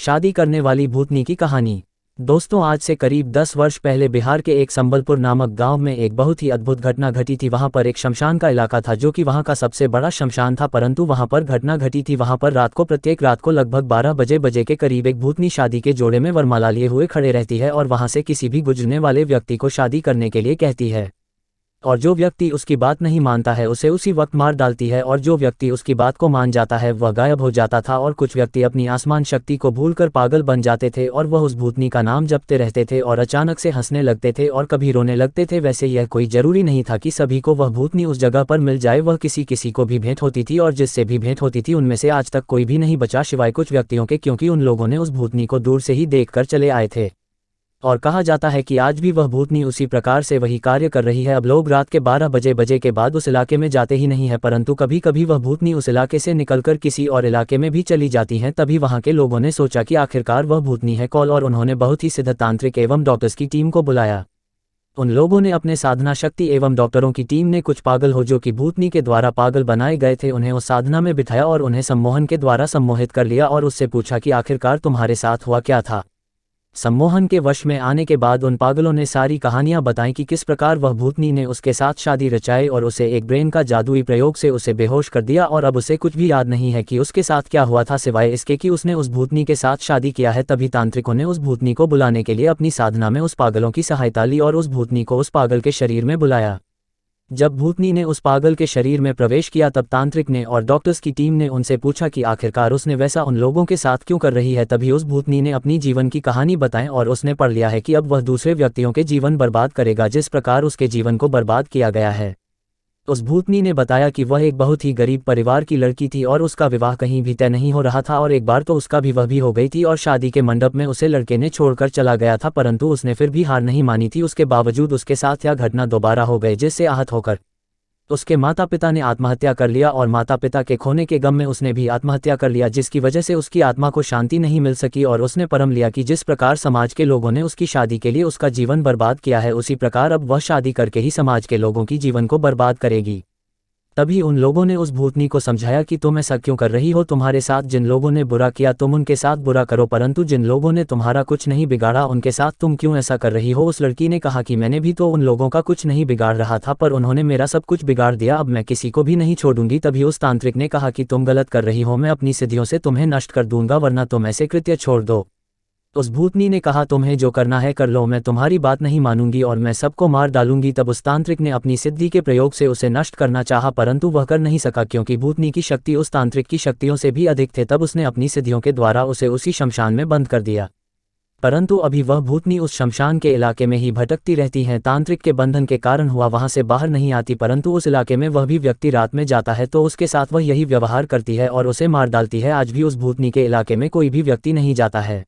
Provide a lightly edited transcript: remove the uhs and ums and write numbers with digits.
शादी करने वाली भूतनी की कहानी। दोस्तों, आज से करीब 10 वर्ष पहले बिहार के एक संबलपुर नामक गांव में एक बहुत ही अद्भुत घटना घटी थी। वहां पर एक शमशान का इलाका था जो कि वहां का सबसे बड़ा शमशान था, परंतु वहां पर घटना घटी थी। वहां पर प्रत्येक रात को लगभग 12 बजे के करीब एक भूतनी शादी के जोड़े में वरमाला लिए हुए खड़े रहती है और वहां से किसी भी गुजरने वाले व्यक्ति को शादी करने के लिए कहती है। और जो व्यक्ति उसकी बात नहीं मानता है उसे उसी वक्त मार डालती है, और जो व्यक्ति उसकी बात को मान जाता है वह गायब हो जाता था। और कुछ व्यक्ति अपनी आसमान शक्ति को भूलकर पागल बन जाते थे और वह उस भूतनी का नाम जपते रहते थे और अचानक से हंसने लगते थे और कभी रोने लगते थे। वैसे यह कोई जरूरी नहीं था कि सभी को वह भूतनी उस जगह पर मिल जाए। वह किसी को भी भेंट होती थी और जिससे भी भेंट होती थी उनमें से आज तक कोई भी नहीं बचा सिवाय कुछ व्यक्तियों के, क्योंकि उन लोगों ने उस भूतनी को दूर से ही देखकर चले आए थे। और कहा जाता है कि आज भी वह भूतनी उसी प्रकार से वही कार्य कर रही है। अब लोग रात के 12 बजे के बाद उस इलाके में जाते ही नहीं है, परंतु कभी कभी वह भूतनी उस इलाके से निकलकर किसी और इलाके में भी चली जाती हैं। तभी वहां के लोगों ने सोचा कि आखिरकार वह भूतनी है कॉल, और उन्होंने बहुत ही सिद्ध तांत्रिक एवं डॉक्टर्स की टीम को बुलाया। उन लोगों ने अपने साधना शक्ति एवं डॉक्टरों की टीम ने कुछ पागल हो जो कि भूतनी के द्वारा पागल बनाए गए थे, उन्हें उस साधना में बिठाया और उन्हें सम्मोहन के द्वारा सम्मोहित कर लिया और उससे पूछा कि आखिरकार तुम्हारे साथ हुआ क्या था। सम्मोहन के वश में आने के बाद उन पागलों ने सारी कहानियां बताई कि किस प्रकार वह भूतनी ने उसके साथ शादी रचाई और उसे एक ब्रेन का जादुई प्रयोग से उसे बेहोश कर दिया, और अब उसे कुछ भी याद नहीं है कि उसके साथ क्या हुआ था सिवाय इसके कि उसने उस भूतनी के साथ शादी किया है। तभी तांत्रिकों ने उस भूतनी को बुलाने के लिए अपनी साधना में उस पागलों की सहायता ली और उस भूतनी को उस पागल के शरीर में बुलाया। जब भूतनी ने उस पागल के शरीर में प्रवेश किया तब तांत्रिक ने और डॉक्टर्स की टीम ने उनसे पूछा कि आखिरकार उसने वैसा उन लोगों के साथ क्यों कर रही है। तभी उस भूतनी ने अपनी जीवन की कहानी बताई और उसने पढ़ लिया है कि अब वह दूसरे व्यक्तियों के जीवन बर्बाद करेगा जिस प्रकार उसके जीवन को बर्बाद किया गया है। उस भूतनी ने बताया कि वह एक बहुत ही गरीब परिवार की लड़की थी और उसका विवाह कहीं भी तय नहीं हो रहा था, और एक बार तो उसका भी वह भी हो गई थी और शादी के मंडप में उसे लड़के ने छोड़कर चला गया था, परंतु उसने फिर भी हार नहीं मानी थी। उसके बावजूद उसके साथ यह घटना दोबारा हो गई जिससे आहत होकर उसके माता पिता ने आत्महत्या कर लिया, और माता पिता के खोने के गम में उसने भी आत्महत्या कर लिया, जिसकी वजह से उसकी आत्मा को शांति नहीं मिल सकी। और उसने परम लिया कि जिस प्रकार समाज के लोगों ने उसकी शादी के लिए उसका जीवन बर्बाद किया है उसी प्रकार अब वह शादी करके ही समाज के लोगों की जीवन को बर्बाद करेगी। तभी उन लोगों ने उस भूतनी को समझाया कि तुम ऐसा क्यों कर रही हो, तुम्हारे साथ जिन लोगों ने बुरा किया तुम उनके साथ बुरा करो, परंतु जिन लोगों ने तुम्हारा कुछ नहीं बिगाड़ा उनके साथ तुम क्यों ऐसा कर रही हो। उस लड़की ने कहा कि मैंने भी तो उन लोगों का कुछ नहीं बिगाड़ रहा था, पर उन्होंने मेरा सब कुछ बिगाड़ दिया, अब मैं किसी को भी नहीं छोड़ूंगी। तभी उस तांत्रिक ने कहा कि तुम गलत कर रही हो, मैं अपनी सिद्धियों से तुम्हें नष्ट कर दूंगा वरना तुम ऐसे कृत्य छोड़ दो। उस भूतनी ने कहा तुम्हें जो करना है कर लो, मैं तुम्हारी बात नहीं मानूंगी और मैं सबको मार डालूंगी। तब उस तांत्रिक ने अपनी सिद्धि के प्रयोग से उसे नष्ट करना चाहा, परंतु वह कर नहीं सका क्योंकि भूतनी की शक्ति उस तांत्रिक की शक्तियों से भी अधिक थे। तब उसने अपनी सिद्धियों के द्वारा उसे उसी शमशान में बंद कर दिया, परंतु अभी वह भूतनी उस शमशान के इलाके में ही भटकती रहती हैं। तांत्रिक के बंधन के कारण हुआ वहां से बाहर नहीं आती, परंतु उस इलाके में वह भी व्यक्ति रात में जाता है तो उसके साथ वह यही व्यवहार करती है और उसे मार डालती है। आज भी उस भूतनी के इलाके में कोई भी व्यक्ति नहीं जाता है।